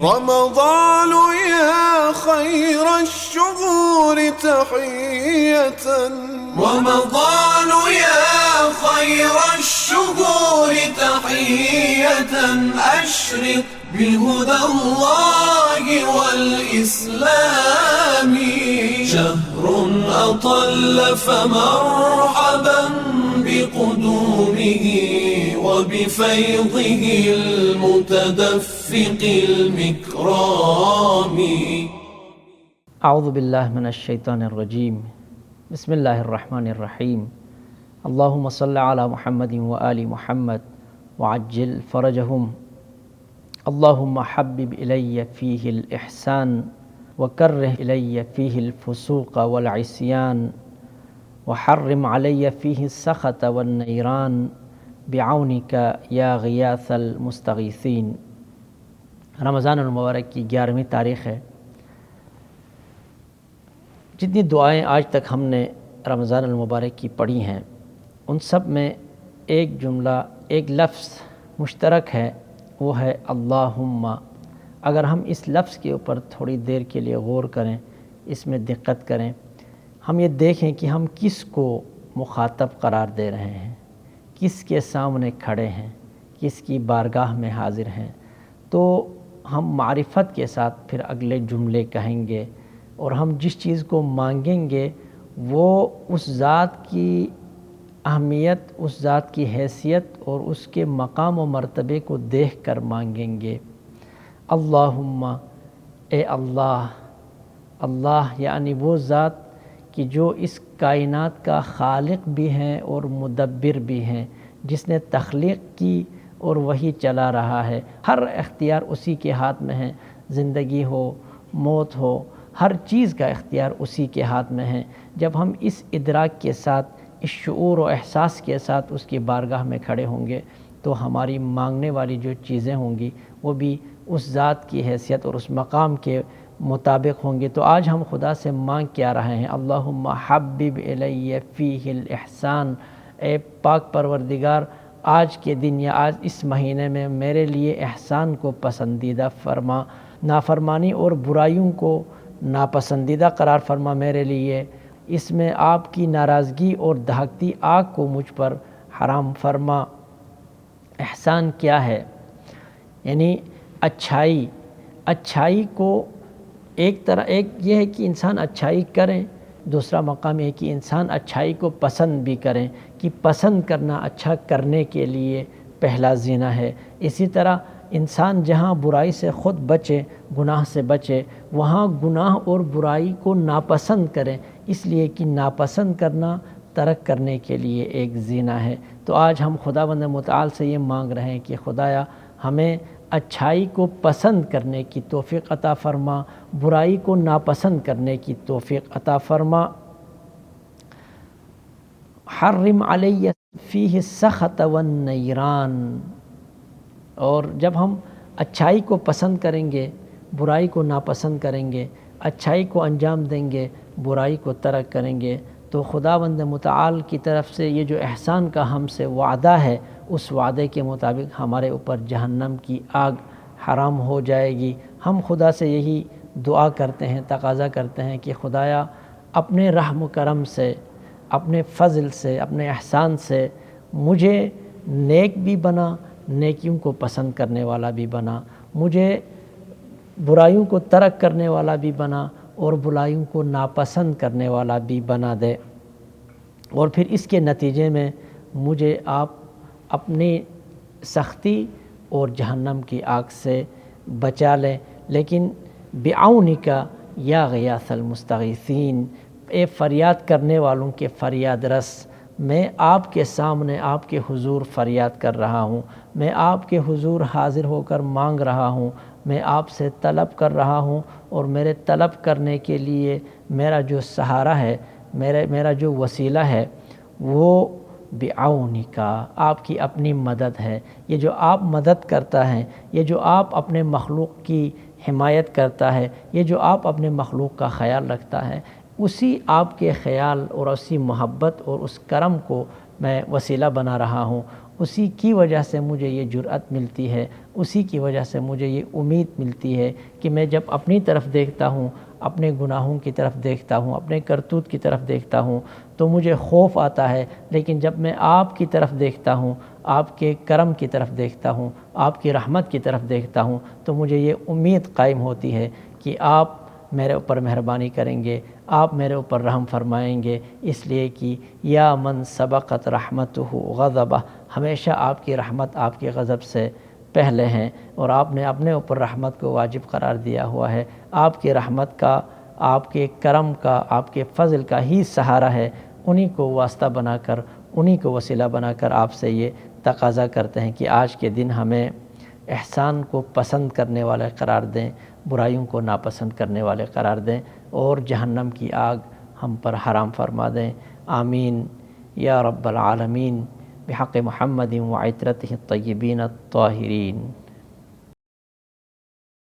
رمضان يا خير الشهور تحية. رمضان يا خير الشهور تحية. أشرق بهدى الله والإسلام. شهر أطل فمرحبا بقدومه وبفيضه المتدفق المكرام. اعوذ باللہ من الشیطان الرجیم. بسم اللہ الرحمن الرحیم. اللہم صلی علی محمد وآل محمد وعجل فرجہم. اللہم حبب الی فیہ الاحسان وکرہ الی فیہ الفسوق والعصیان وحرم علی فیہ السخط والنیران بعونک یا غیاث المستغیثین. رمضان المبارک کی 11ویں تاریخ ہے. جتنی دعائیں آج تک ہم نے رمضان المبارک کی پڑھی ہیں ان سب میں ایک جملہ، ایک لفظ مشترک ہے، وہ ہے اللہم. اگر ہم اس لفظ کے اوپر تھوڑی دیر کے لیے غور کریں، اس میں دقت کریں، ہم یہ دیکھیں کہ ہم کس کو مخاطب قرار دے رہے ہیں، کس کے سامنے کھڑے ہیں، کس کی بارگاہ میں حاضر ہیں، تو ہم معرفت کے ساتھ پھر اگلے جملے کہیں گے، اور ہم جس چیز کو مانگیں گے وہ اس ذات کی اہمیت، اس ذات کی حیثیت اور اس کے مقام و مرتبے کو دیکھ کر مانگیں گے. اللہم، اے اللہ. اللہ یعنی وہ ذات کہ جو اس کائنات کا خالق بھی ہیں اور مدبر بھی ہیں، جس نے تخلیق کی اور وہی چلا رہا ہے. ہر اختیار اسی کے ہاتھ میں ہے، زندگی ہو، موت ہو، ہر چیز کا اختیار اسی کے ہاتھ میں ہے. جب ہم اس ادراک کے ساتھ، اس شعور و احساس کے ساتھ اس کی بارگاہ میں کھڑے ہوں گے تو ہماری مانگنے والی جو چیزیں ہوں گی وہ بھی اس ذات کی حیثیت اور اس مقام کے مطابق ہوں گی. تو آج ہم خدا سے مانگ کیا رہے ہیں؟ اللہم حبب الی فیہ الاحسان. اے پاک پروردگار، آج کے دن یا آج اس مہینے میں میرے لیے احسان کو پسندیدہ فرما، نافرمانی اور برائیوں کو ناپسندیدہ قرار فرما میرے لیے. اس میں آپ کی ناراضگی اور دہکتی آگ کو مجھ پر حرام فرما. احسان کیا ہے؟ یعنی اچھائی کو ایک یہ ہے کہ انسان اچھائی کریں، دوسرا مقام یہ ہے کہ انسان اچھائی کو پسند بھی کریں، کہ پسند کرنا اچھا کرنے کے لیے پہلا زینہ ہے. اسی طرح انسان جہاں برائی سے خود بچے، گناہ سے بچے، وہاں گناہ اور برائی کو ناپسند کریں، اس لیے کہ ناپسند کرنا ترک کرنے کے لیے ایک زینہ ہے. تو آج ہم خداوند متعال سے یہ مانگ رہے ہیں کہ خدایا ہمیں اچھائی کو پسند کرنے کی توفیق عطا فرما، برائی کو ناپسند کرنے کی توفیق عطا فرما. حرم علی فیہ السخط والنیران. اور جب ہم اچھائی کو پسند کریں گے، برائی کو ناپسند کریں گے، اچھائی کو انجام دیں گے، برائی کو ترک کریں گے، تو خداوند متعال کی طرف سے یہ جو احسان کا ہم سے وعدہ ہے، اس وعدے کے مطابق ہمارے اوپر جہنم کی آگ حرام ہو جائے گی. ہم خدا سے یہی دعا کرتے ہیں، تقاضا کرتے ہیں کہ خدایا اپنے رحم و کرم سے، اپنے فضل سے، اپنے احسان سے مجھے نیک بھی بنا، نیکیوں کو پسند کرنے والا بھی بنا، مجھے برائیوں کو ترک کرنے والا بھی بنا اور برائیوں کو ناپسند کرنے والا بھی بنا دے. اور پھر اس کے نتیجے میں مجھے آپ اپنی سختی اور جہنم کی آگ سے بچا لیں. لیکن بعونک یا غیاث المستغیثین. اے فریاد کرنے والوں کے فریاد رس، میں آپ کے سامنے، آپ کے حضور فریاد کر رہا ہوں، میں آپ کے حضور حاضر ہو کر مانگ رہا ہوں، میں آپ سے طلب کر رہا ہوں. اور میرے طلب کرنے کے لیے میرا جو سہارا ہے، میرا جو وسیلہ ہے وہ بعونک، آپ کی اپنی مدد ہے. یہ جو آپ مدد کرتا ہے، یہ جو آپ اپنے مخلوق کی حمایت کرتا ہے، یہ جو آپ اپنے مخلوق کا خیال رکھتا ہے، اسی آپ کے خیال اور اسی محبت اور اس کرم کو میں وسیلہ بنا رہا ہوں. اسی کی وجہ سے مجھے یہ جرأت ملتی ہے، اسی کی وجہ سے مجھے یہ امید ملتی ہے کہ میں جب اپنی طرف دیکھتا ہوں، اپنے گناہوں کی طرف دیکھتا ہوں، اپنے کرتوت کی طرف دیکھتا ہوں تو مجھے خوف آتا ہے، لیکن جب میں آپ کی طرف دیکھتا ہوں، آپ کے کرم کی طرف دیکھتا ہوں، آپ کی رحمت کی طرف دیکھتا ہوں تو مجھے یہ امید قائم ہوتی ہے کہ آپ میرے اوپر مہربانی کریں گے، آپ میرے اوپر رحم فرمائیں گے، اس لیے کہ یا من سبقت رحمتہ غضبہ، ہمیشہ آپ کی رحمت آپ کے غضب سے پہلے ہیں، اور آپ نے اپنے اوپر رحمت کو واجب قرار دیا ہوا ہے۔ آپ کی رحمت کا، آپ کے کرم کا، آپ کے فضل کا ہی سہارا ہے، انہی کو واسطہ بنا کر، انہی کو وسیلہ بنا کر آپ سے یہ تقاضا کرتے ہیں کہ آج کے دن ہمیں احسان کو پسند کرنے والے قرار دیں، برائیوں کو ناپسند کرنے والے قرار دیں، اور جہنم کی آگ ہم پر حرام فرما دیں۔ آمین یا رب العالمین، بحق محمد وعطرتہ الطیبین الطاہرین۔